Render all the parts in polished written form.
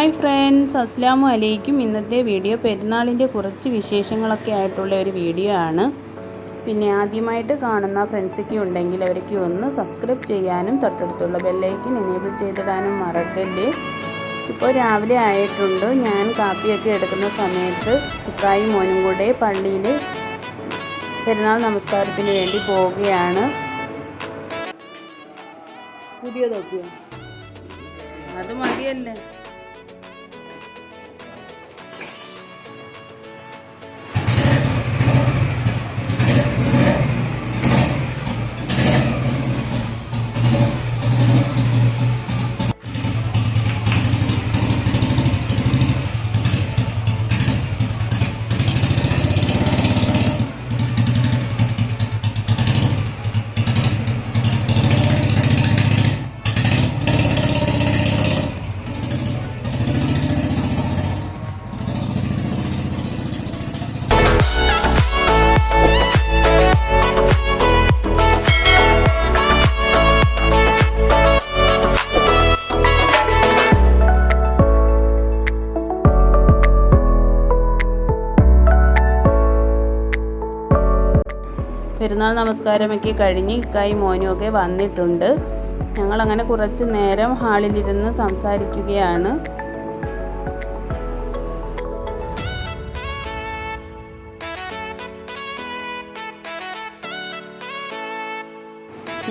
Hi friends, അസ്സലാമു അലൈക്കും. ഇന്നത്തെ വീഡിയോ പെരുന്നാളിൻ്റെ കുറച്ച് വിശേഷങ്ങളൊക്കെ ആയിട്ടുള്ള ഒരു വീഡിയോ ആണ്. പിന്നെ ആദ്യമായിട്ട് കാണുന്ന ഫ്രണ്ട്സൊക്കെ ഉണ്ടെങ്കിൽ അവർക്ക് ഒന്ന് സബ്സ്ക്രൈബ് ചെയ്യാനും തൊട്ടടുത്തുള്ള ബെല്ലൈക്കൻ എനേബിൾ ചെയ്തിടാനും മറക്കല്ലേ. ഇപ്പോൾ രാവിലെ ആയിട്ടുണ്ട്. ഞാൻ കാപ്പിയൊക്കെ എടുക്കുന്ന സമയത്ത് ഇക്കായും മോനും കൂടെ പള്ളിയിൽ പെരുന്നാൾ നമസ്കാരത്തിന് വേണ്ടി പോവുകയാണ്. വീഡിയോ നോക്കിയോ? അത് മതിയല്ലേ. പെരുന്നാൾ നമസ്കാരമൊക്കെ കഴിഞ്ഞ് ഇക്കായും മോനും ഒക്കെ വന്നിട്ടുണ്ട്. ഞങ്ങളങ്ങനെ കുറച്ച് നേരം ഹാളിലിരുന്ന് സംസാരിക്കുകയാണ്.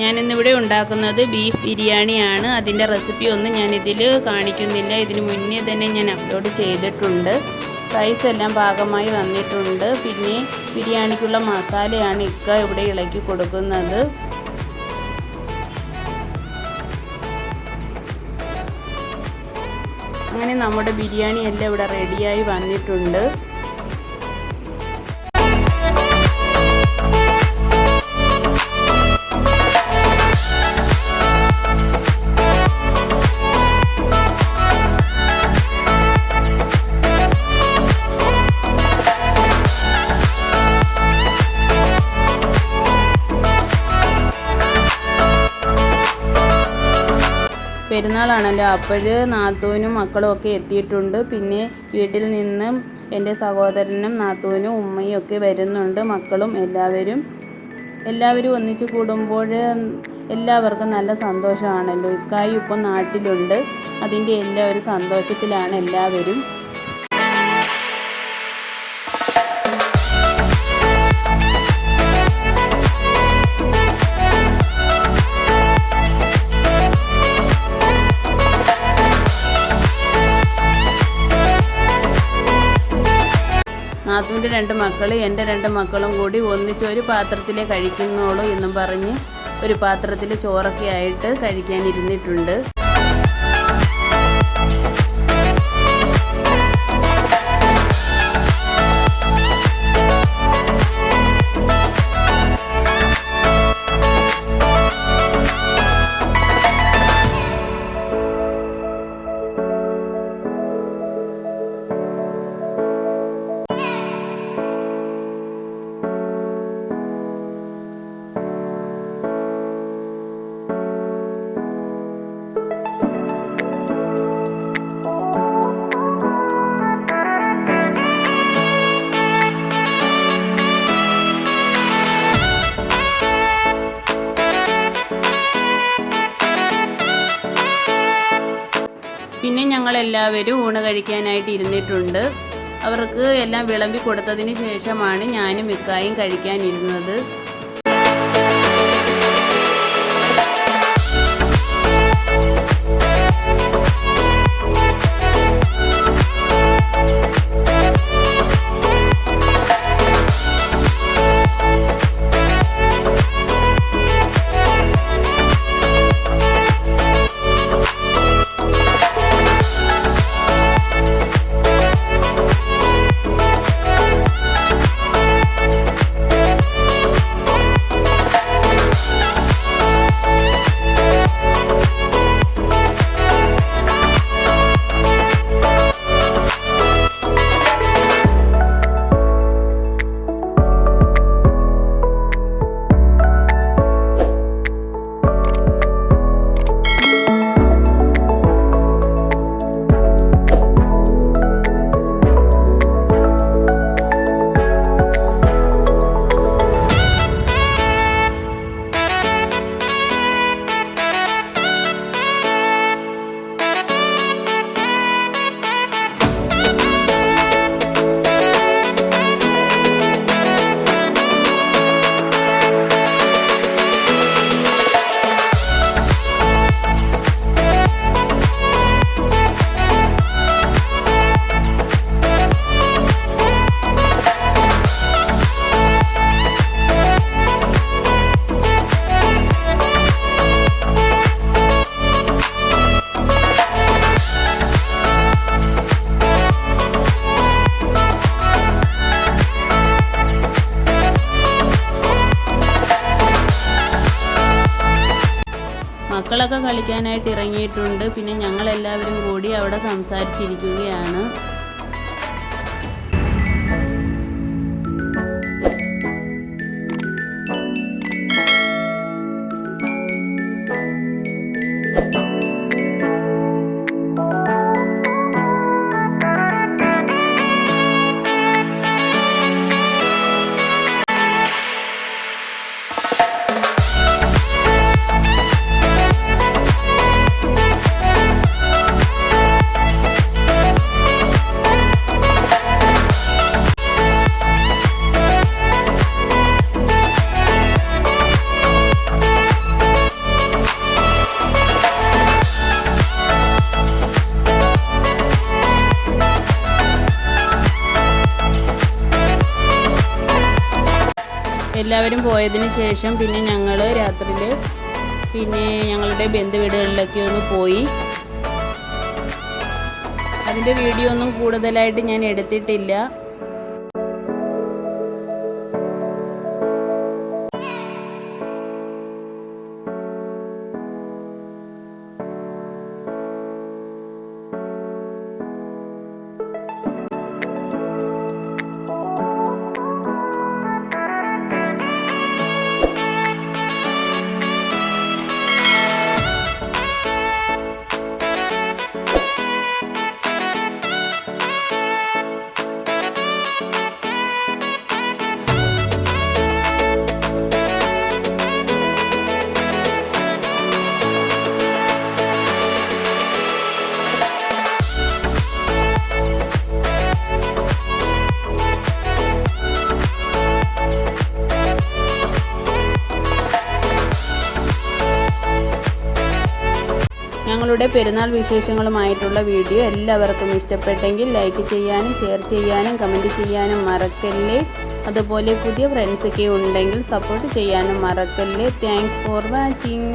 ഞാനിന്നിവിടെ ഉണ്ടാക്കുന്നത് ബീഫ് ബിരിയാണിയാണ്. അതിൻ്റെ റെസിപ്പി ഒന്നും ഞാനിതിൽ കാണിക്കുന്നില്ല. ഇതിന് മുന്നേ തന്നെ ഞാൻ അപ്ലോഡ് ചെയ്തിട്ടുണ്ട്. റൈസ് എല്ലാം പാകമായി വന്നിട്ടുണ്ട്. പിന്നെ ബിരിയാണിക്കുള്ള മസാലയാണ് ഇക്ക ഇവിടെ ഇളക്കി കൊടുക്കുന്നത്. അങ്ങനെ നമ്മുടെ ബിരിയാണി എല്ലാം ഇവിടെ റെഡിയായി വന്നിട്ടുണ്ട്. പെരുന്നാളാണല്ലോ, അപ്പോൾ നാത്തൂനും മക്കളും ഒക്കെ എത്തിയിട്ടുണ്ട്. പിന്നെ വീട്ടിൽ നിന്നും എൻ്റെ സഹോദരനും നാത്തൂനും ഉമ്മയും ഒക്കെ വരുന്നുണ്ട്. മക്കളും എല്ലാവരും ഒന്നിച്ച് കൂടുമ്പോൾ എല്ലാവർക്കും നല്ല സന്തോഷമാണല്ലോ. ഇക്കായും ഇപ്പം നാട്ടിലുണ്ട്. അതിൻ്റെ എല്ലാ ഒരു സന്തോഷത്തിലാണ് എല്ലാവരും. നാത്തൂൻ്റെ 2 മക്കൾ എൻ്റെ 2 മക്കളും കൂടി ഒന്നിച്ച് ഒരു പാത്രത്തിലേ കഴിക്കുന്നുള്ളൂ എന്നും പറഞ്ഞ് ഒരു പാത്രത്തിൽ ചോറൊക്കെ ആയിട്ട് കഴിക്കാനിരുന്നിട്ടുണ്ട്. പിന്നെ ഞങ്ങളെല്ലാവരും ഊണ് കഴിക്കാനായിട്ട് ഇരുന്നിട്ടുണ്ട്. അവർക്ക് എല്ലാം വിളമ്പി കൊടുത്തതിന് ശേഷമാണ് ഞാനും ഇക്കായും കഴിക്കാനിരുന്നത്. കളിക്കാനായിട്ട് ഇറങ്ങിയിട്ടുണ്ട്. പിന്നെ ഞങ്ങളെല്ലാവരും കൂടി അവിടെ സംസാരിച്ചിരിക്കുകയാണ്. എല്ലാവരും പോയതിന് ശേഷം പിന്നെ ഞങ്ങൾ രാത്രിയിൽ പിന്നെ ഞങ്ങളുടെ ബന്ധുവീടുകളിലൊക്കെ ഒന്ന് പോയി. അതിൻ്റെ വീഡിയോ ഒന്നും കൂടുതലായിട്ട് ഞാൻ എടുത്തിട്ടില്ല. ഞങ്ങളുടെ പെരുന്നാൾ വിശേഷങ്ങളുമായിട്ടുള്ള വീഡിയോ എല്ലാവർക്കും ഇഷ്ടപ്പെട്ടെങ്കിൽ ലൈക്ക് ചെയ്യാനും ഷെയർ ചെയ്യാനും കമൻറ്റ് ചെയ്യാനും മറക്കല്ലേ. അതുപോലെ പുതിയ ഫ്രണ്ട്സൊക്കെ ഉണ്ടെങ്കിൽ സപ്പോർട്ട് ചെയ്യാനും മറക്കല്ലേ. Thanks for watching.